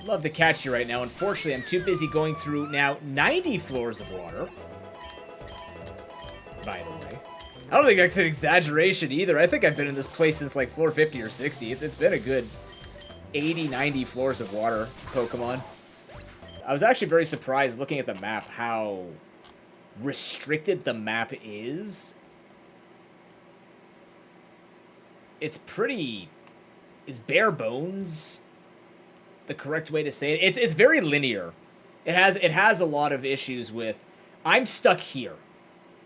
love to catch you right now. Unfortunately, I'm too busy going through now 90 floors of water. By the way. I don't think that's an exaggeration either. I think I've been in this place since like floor 50 or 60. It's been a good 80, 90 floors of water Pokemon. I was actually very surprised looking at the map how restricted the map is. It's pretty... Is bare bones the correct way to say it? It's very linear. It has a lot of issues with... I'm stuck here.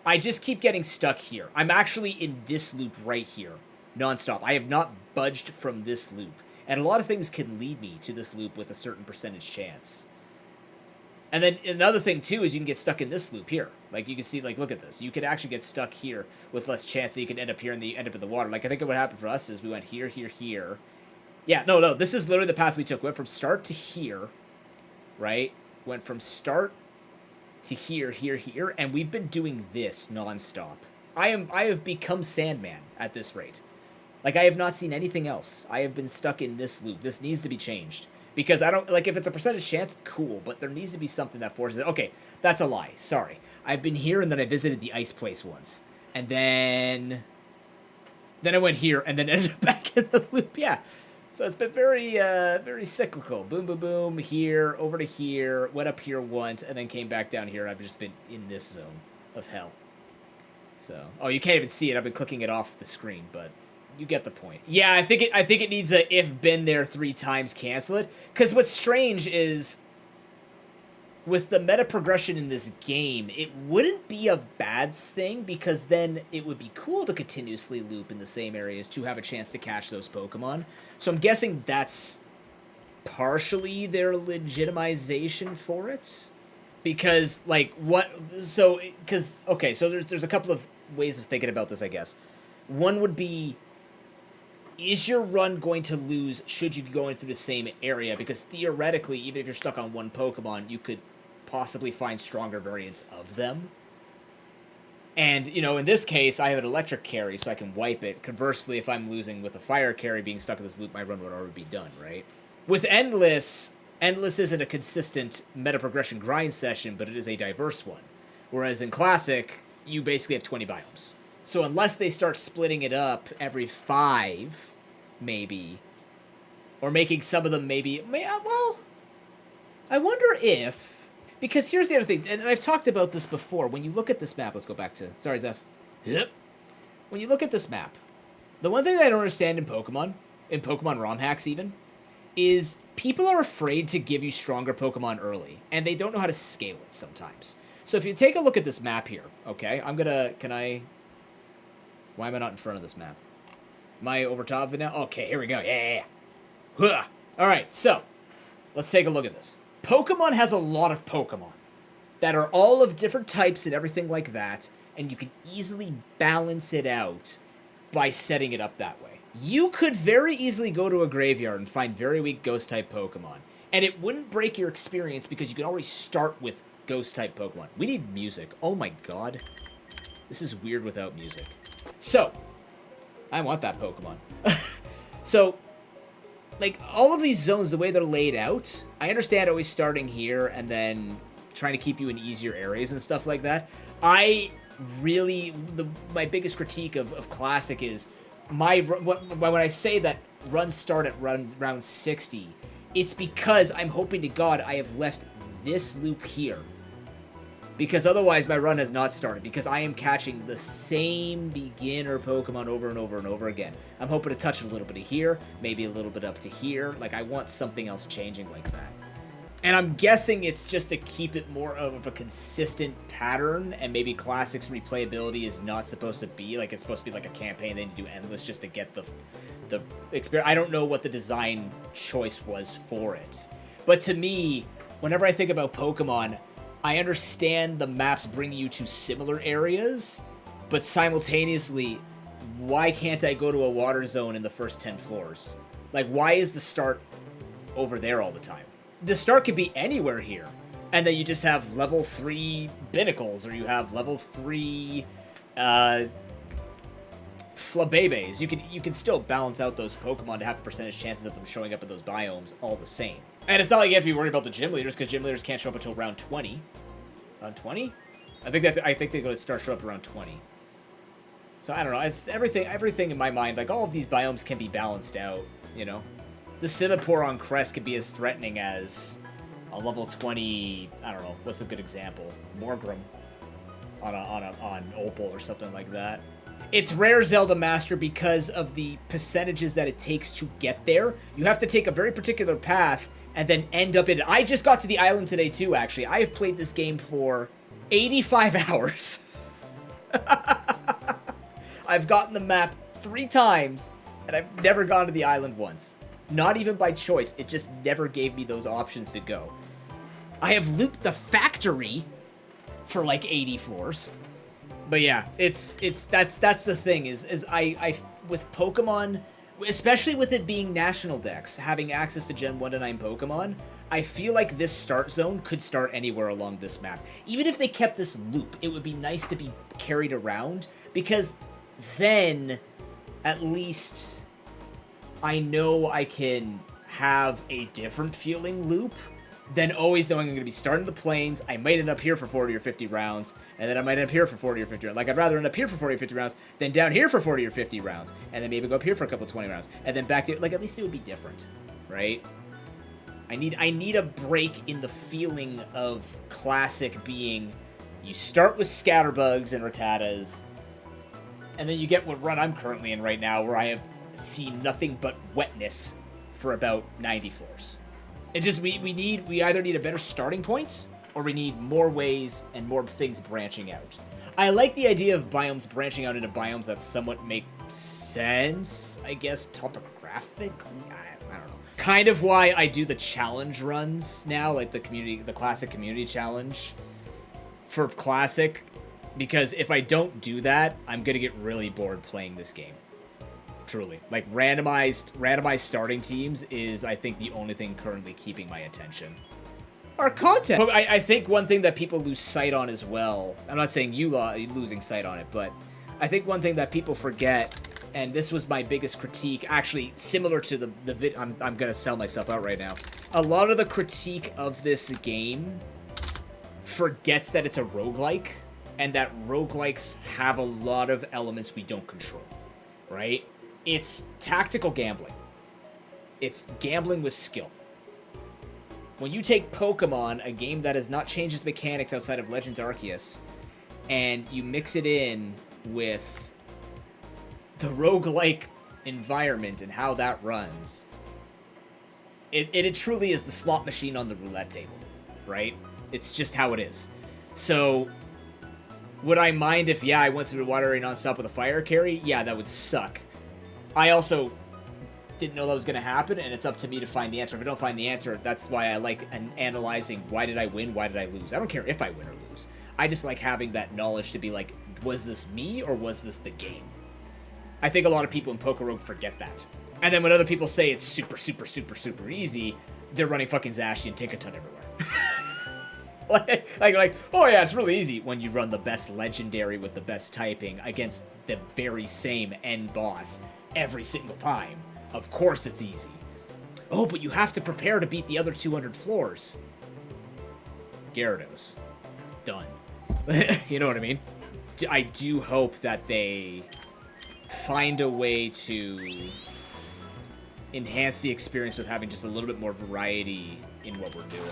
I just keep getting stuck here. I'm actually in this loop right here, nonstop. I have not budged from this loop. And a lot of things can lead me to this loop with a certain percentage chance. And then another thing, too, is you can get stuck in this loop here. Like, you can see, like, look at this. You could actually get stuck here with less chance that you can end up here and you end up in the water. Like, I think what happened for us is we went here, here, here. Yeah, no, this is literally the path we took. We went from start to here, right? Went from start to here, here, here, and we've been doing this nonstop. I have become Sandman at this rate. Like, I have not seen anything else. I have been stuck in this loop. This needs to be changed. Because I don't, like, if it's a percentage chance, cool, but there needs to be something that forces it. Okay, that's a lie. Sorry. I've been here, and then I visited the ice place once. And then I went here, and then ended up back in the loop. Yeah. So it's been very, very cyclical. Boom, boom, boom, here, over to here, went up here once, and then came back down here, and I've just been in this zone of hell. So, oh, you can't even see it. I've been clicking it off the screen, but you get the point. Yeah, I think it needs a if been there 3 times, cancel it. Because what's strange is, with the meta progression in this game, it wouldn't be a bad thing, because then it would be cool to continuously loop in the same areas to have a chance to catch those Pokemon. So I'm guessing that's partially their legitimization for it. Because, like, what... So, because... Okay, so there's a couple of ways of thinking about this, I guess. One would be... Is your run going to lose should you be going through the same area? Because theoretically, even if you're stuck on one Pokemon, you could possibly find stronger variants of them. And, you know, in this case, I have an electric carry, so I can wipe it. Conversely, if I'm losing with a fire carry being stuck in this loop, my run would already be done, right? With Endless isn't a consistent meta progression grind session, but it is a diverse one. Whereas in Classic, you basically have 20 biomes. So unless they start splitting it up every 5, maybe, or making some of them maybe, well, I wonder if, because here's the other thing, and I've talked about this before, when you look at this map, let's go back to, sorry, Zeph. Yep. When you look at this map, the one thing that I don't understand in Pokemon ROM hacks even, is people are afraid to give you stronger Pokemon early, and they don't know how to scale it sometimes. So if you take a look at this map here, okay, why am I not in front of this map? Am I over top of it now? Okay, here we go. Yeah. Alright, so, let's take a look at this. Pokemon has a lot of Pokemon that are all of different types and everything like that, and you can easily balance it out by setting it up that way. You could very easily go to a graveyard and find very weak Ghost-type Pokemon, and it wouldn't break your experience because you can already start with Ghost-type Pokemon. We need music. Oh my god. This is weird without music. So, I want that Pokemon. So, like, all of these zones, the way they're laid out, I understand always starting here and then trying to keep you in easier areas and stuff like that. My biggest critique of Classic is, when I say that runs start at round 60, it's because I'm hoping to God I have left this loop here. Because otherwise my run has not started, because I am catching the same beginner Pokemon over and over and over again. I'm hoping to touch a little bit of here, maybe a little bit up to here. Like, I want something else changing like that. And I'm guessing it's just to keep it more of a consistent pattern, and maybe Classic's replayability is not supposed to be, like, it's supposed to be like a campaign, then you do Endless just to get the experience. I don't know what the design choice was for it. But to me, whenever I think about Pokemon, I understand the maps bring you to similar areas, but simultaneously, why can't I go to a water zone in the first 10 floors? Like, why is the start over there all the time? The start could be anywhere here, and then you just have level 3 Binnacles, or you have level 3 Flabébés. You can still balance out those Pokemon to have the percentage chances of them showing up in those biomes all the same. And it's not like you have to be worried about the gym leaders, because gym leaders can't show up until round 20. Round 20? I think they go to start show up around 20. So I don't know. It's everything in my mind. Like all of these biomes can be balanced out. You know, the Simipour on Crest can be as threatening as a level 20. I don't know. What's a good example? Morgrem on Opal or something like that. It's rare Zelda Master because of the percentages that it takes to get there. You have to take a very particular path and then end up in it. I just got to the island today too, actually. I have played this game for 85 hours. I've gotten the map 3 times, and I've never gone to the island once. Not even by choice. It just never gave me those options to go. I have looped the factory for like 80 floors. But yeah, that's the thing is I with Pokemon, especially with it being National Dex, having access to Gen 1 to 9 Pokemon, I feel like this start zone could start anywhere along this map. Even if they kept this loop, it would be nice to be carried around, because then at least I know I can have a different feeling loop than always knowing I'm going to be starting the plains. I might end up here for 40 or 50 rounds, and then I might end up here for 40 or 50 rounds. Like, I'd rather end up here for 40 or 50 rounds than down here for 40 or 50 rounds, and then maybe go up here for a couple 20 rounds, and then back to, like, at least it would be different, right? I need a break in the feeling of Classic being, you start with Scatterbugs and Rattatas, and then you get what run I'm currently in right now, where I have seen nothing but wetness for about 90 floors. It just, we either need a better starting point, or we need more ways and more things branching out. I like the idea of biomes branching out into biomes that somewhat make sense, I guess, topographically. I don't know. Kind of why I do the challenge runs now, like the Classic Community Challenge for Classic, because if I don't do that, I'm gonna get really bored playing this game. Truly. Like, randomized starting teams is, I think, the only thing currently keeping my attention. Our content! But I think one thing that people lose sight on as well, I'm not saying you losing sight on it, but I think one thing that people forget, and this was my biggest critique, actually similar to the vid, I'm gonna sell myself out right now. A lot of the critique of this game forgets that it's a roguelike, and that roguelikes have a lot of elements we don't control, right? It's tactical gambling. It's gambling with skill. When you take Pokemon, a game that has not changed its mechanics outside of Legends Arceus, and you mix it in with the roguelike environment and how that runs, it truly is the slot machine on the roulette table, right? It's just how it is. So, would I mind if, yeah, I went through the water area nonstop with a fire carry? Yeah, that would suck. I also didn't know that was going to happen, and it's up to me to find the answer. If I don't find the answer, that's why I like analyzing, why did I win, why did I lose? I don't care if I win or lose. I just like having that knowledge to be like, was this me, or was this the game? I think a lot of people in PokeRogue forget that. And then when other people say it's super, super, super, super easy, they're running fucking Zashi and Tinkaton everywhere. like, oh yeah, it's really easy when you run the best legendary with the best typing against the very same end boss every single time. Of course it's easy. Oh, but you have to prepare to beat the other 200 floors. Gyarados. Done. You know what I mean? I do hope that they find a way to enhance the experience with having just a little bit more variety in what we're doing.